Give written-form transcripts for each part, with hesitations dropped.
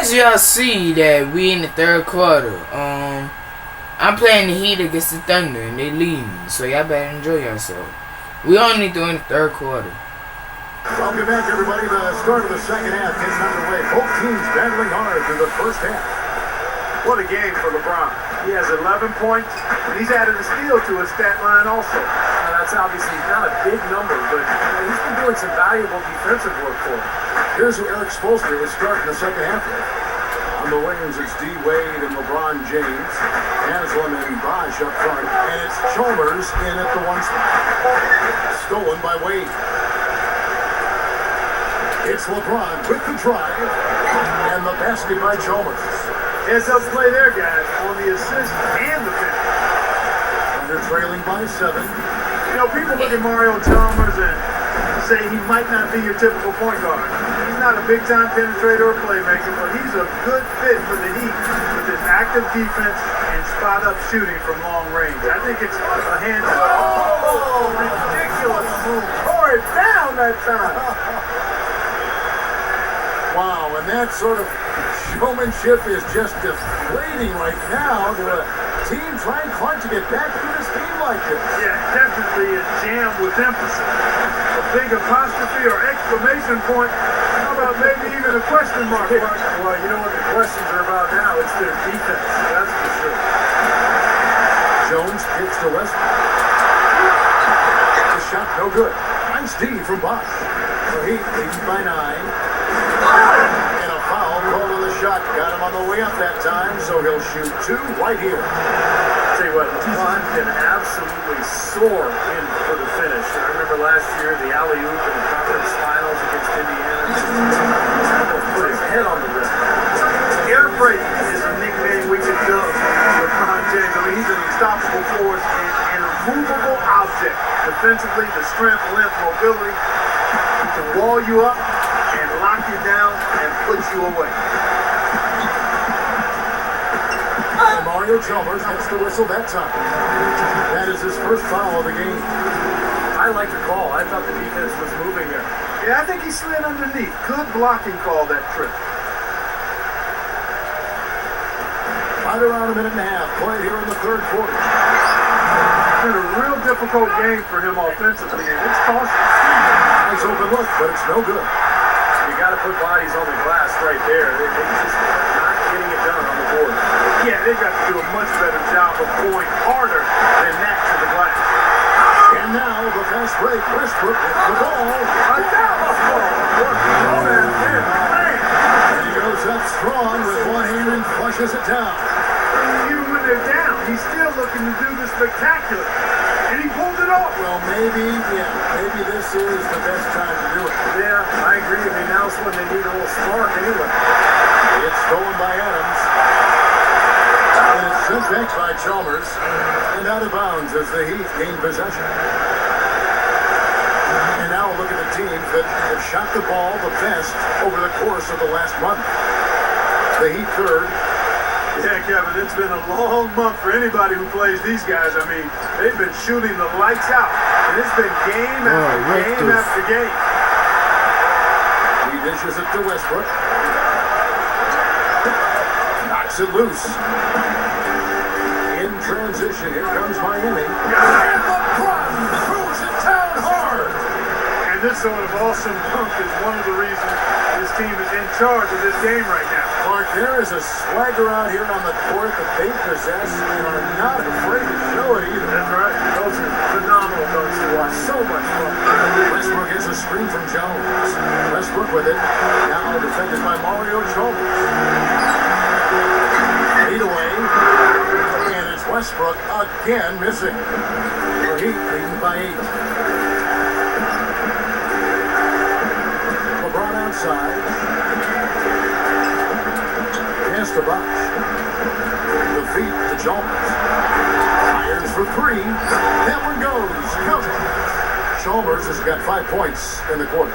as y'all see that we in the third quarter, I'm playing the Heat against the Thunder and they leading, so y'all better enjoy yourself. We only doing the third quarter. Welcome back, everybody. The start of the second half gets underway. Both teams battling hard through the first half. What a game for LeBron. He has 11 points, and he's added a steal to his stat line also. That's obviously not a big number, but he's been doing some valuable defensive work for him. Here's who Eric Spoelstra is starting the second half with. On the wings, it's D. Wade and LeBron James. Haslam and Bosh up front, and it's Chalmers in at the one spot. Stolen by Wade. It's LeBron with the drive, and the basket by Chalmers. Heads up play there, guys, on the assist and the finish. And they're trailing by 7. You know, people look at Mario Chalmers and say he might not be your typical point guard. He's not a big-time penetrator or playmaker, but he's a good fit for the Heat with his active defense and spot-up shooting from long range. I think it's a hand. Oh, ridiculous move. Tore it down that time. Wow, and that sort of showmanship is just deflating right now to a team trying hard to get back to this game like this. Yeah, definitely a jam with emphasis. A big apostrophe or exclamation point. How about maybe even a question mark? Well, you know what the questions are about now? It's their defense, that's for sure. Jones kicks to Westbrook. The shot no good. Nice D from Bosh. So he leads by 9. And a foul called on the shot. Got him on the way up that time, so he'll shoot 2 right here. I'll tell you what, LeBron can absolutely soar in for the finish. I remember last year, the alley-oop in the conference finals against Indiana. Almost put his head on the rim. Air freight is a nickname we could dub LeBron James. I mean, he's an unstoppable force and an immovable object. Defensively, the strength, length, mobility. He can wall you up and lock you down and put you away. And Mario Chalmers gets the whistle that time. That is his first foul of the game. I like the call. I thought the defense was moving there. Yeah, I think he slid underneath. Good blocking call that trip. Right around a minute and a half played here in the third quarter. It's been a real difficult game for him offensively, and it's costly. Nice open look, but it's no good. You got to put bodies on the glass right there. They're just not getting it done on the board. Yeah, they've got to do a much better job of going harder than that to the glass. And now the fast break. Westbrook with the ball. A Dallas ball. And he goes up strong with one hand and flushes it down. Even when they're down, he's still looking to do the spectacular. And he pulled it off. Well, maybe this is the best time to do it. Yeah, I agree. I mean, now's when they need a little spark anyway. It's stolen by Adams. And it's sent back by Chalmers. And out of bounds as the Heat gain possession. And now look at the teams that have shot the ball the best over the course of the last month. The Heat third. Yeah, Kevin, it's been a long month for anybody who plays these guys. I mean, they've been shooting the lights out. And it's been game after game after game. He dishes it to Westbrook. Knocks it loose. In transition, here comes Miami. And LeBron throws it down hard. And this sort of awesome dunk is one of the reasons this team is in charge of this game right now. Clark, there is a swagger out here on the court that they possess and are not afraid to show it either. That's right. Those are phenomenal dunks to watch. So much fun. Westbrook gets a screen from Jones. Westbrook with it. Now defended by Mario Chalmers. 8 away. And it's Westbrook again missing. The Heat leading by 8. LeBron outside. Pass to Bosh. The feet to Chalmers. Fires for 3. That one goes. Counter. Chalmers has got 5 points in the quarter.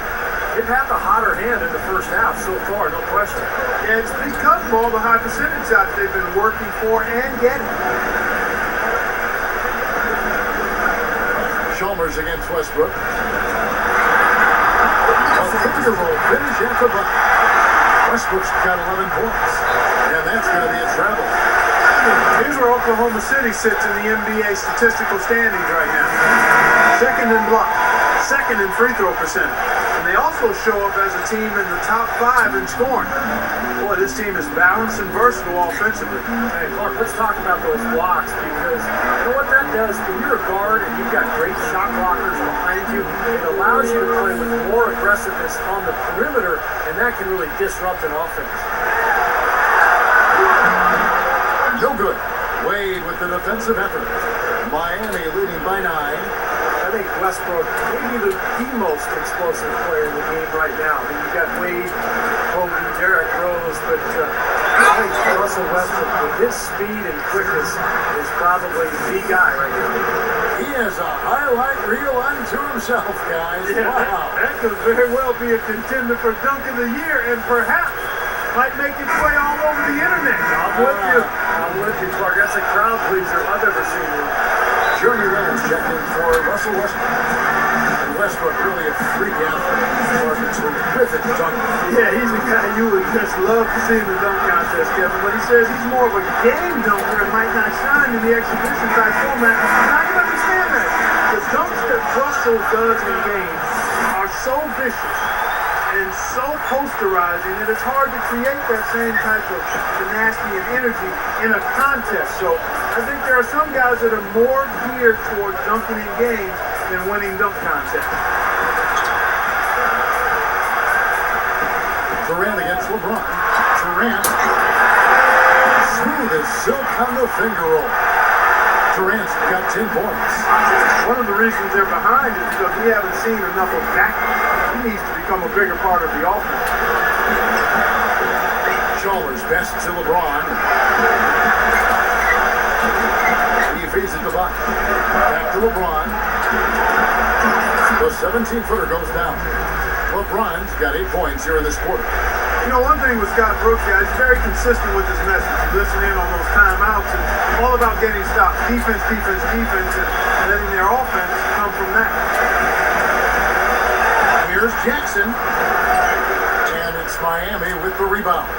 They've had the hotter hand in the first half so far, no question. Yeah, it's because of all the high percentage shots they've been working for and getting. Chalmers against Westbrook. A 50-year-old finish at the bucket. Westbrook's got 11 points. And that's going to be a travel. Here's where Oklahoma City sits in the NBA statistical standings right now. Second in block, second in free throw percentage. And they also show up as a team in the top 5 in scoring. Boy, this team is balanced and versatile offensively. Hey, Clark, let's talk about those blocks because you know what that does? When you're a guard and you've got great shot blockers behind you, it allows you to play with more aggressiveness on the perimeter, and that can really disrupt an offense. No good. Wade with the defensive effort. Miami leading by 9. I think Westbrook may be the most explosive player in the game right now. I mean, you've got Wade, Kobe, Derrick Rose, but I think Russell Westbrook, with his speed and quickness, is probably the guy right now. He has a highlight reel unto himself, guys. Yeah, Wow. that could very well be a contender for Dunk of the Year and perhaps might make its way all over the internet. I'm with you, Clark. That's a crowd pleaser I've ever seen. Jeremy Rams checked in for Russell Westbrook. And Westbrook really a freak athlete. It's a terrific dunker. Yeah, he's a guy you would just love to see in the dunk contest, Kevin. But he says he's more of a game dunker and might not shine in the exhibition type format. And I can understand that. The dunks that Russell does in games are so vicious and so posterizing that it's hard to create that same type of tenacity and energy in a contest. So I think there are some guys that are more geared towards dunking in games than winning dunk contests. Durant against LeBron. Durant. Smooth as silk on the finger roll. Durant's got 10 points. One of the reasons they're behind is because we haven't seen enough of that. He needs to become a bigger part of the offense. Chalmers best to LeBron. He feeds it to Buck. Back to LeBron. The 17-footer goes down. LeBron's got 8 points here in this quarter. You know, one thing with Scott Brooks, guys, he's very consistent with his message. You listen in on those timeouts, and all about getting stops. Defense, defense, defense, and letting their offense come from that. Here's Jackson. And it's Miami with the rebound.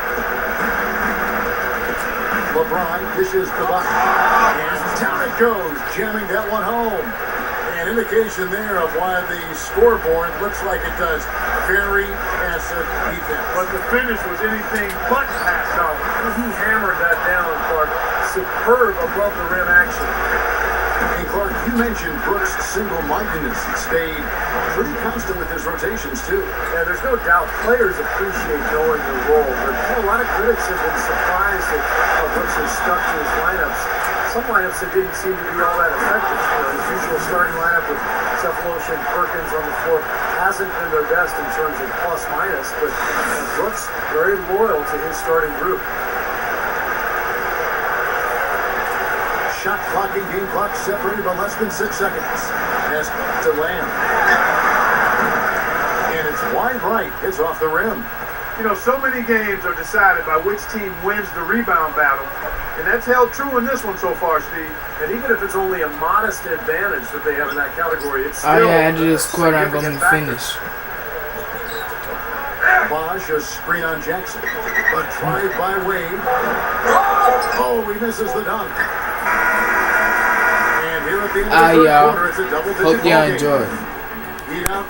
LeBron dishes the bucket. And down it goes, jamming that one home. An indication there of why the scoreboard looks like it does. Very passive defense. But the finish was anything but passed out. He hammered that down, Clark. Superb above the rim action. Hey, Clark, you mentioned Brooks' single-mindedness. He stayed pretty constant with his rotations, too. Yeah, there's no doubt players appreciate knowing their role, but a lot of critics have been surprised at how Brooks has stuck to his lineups. Some lineups that didn't seem to be all that effective. His usual starting lineup with Cephalosha and Perkins on the floor hasn't been their best in terms of plus-minus, but Brooks very loyal to his starting group. Shot clock and game clock separated by less than 6 seconds. Pass to Lamb. And it's wide right. It's off the rim. You know, so many games are decided by which team wins the rebound battle. And that's held true in this one so far, Steve. And even if it's only a modest advantage that they have in that category, it's still I do this quarter, I'm going to finish. Bosch, a screen on Jackson. But tried by Wade. Oh, he misses the dunk. And here at the end of the third quarter, it's a double-digit Hope y'all ball game. enjoy. Heat out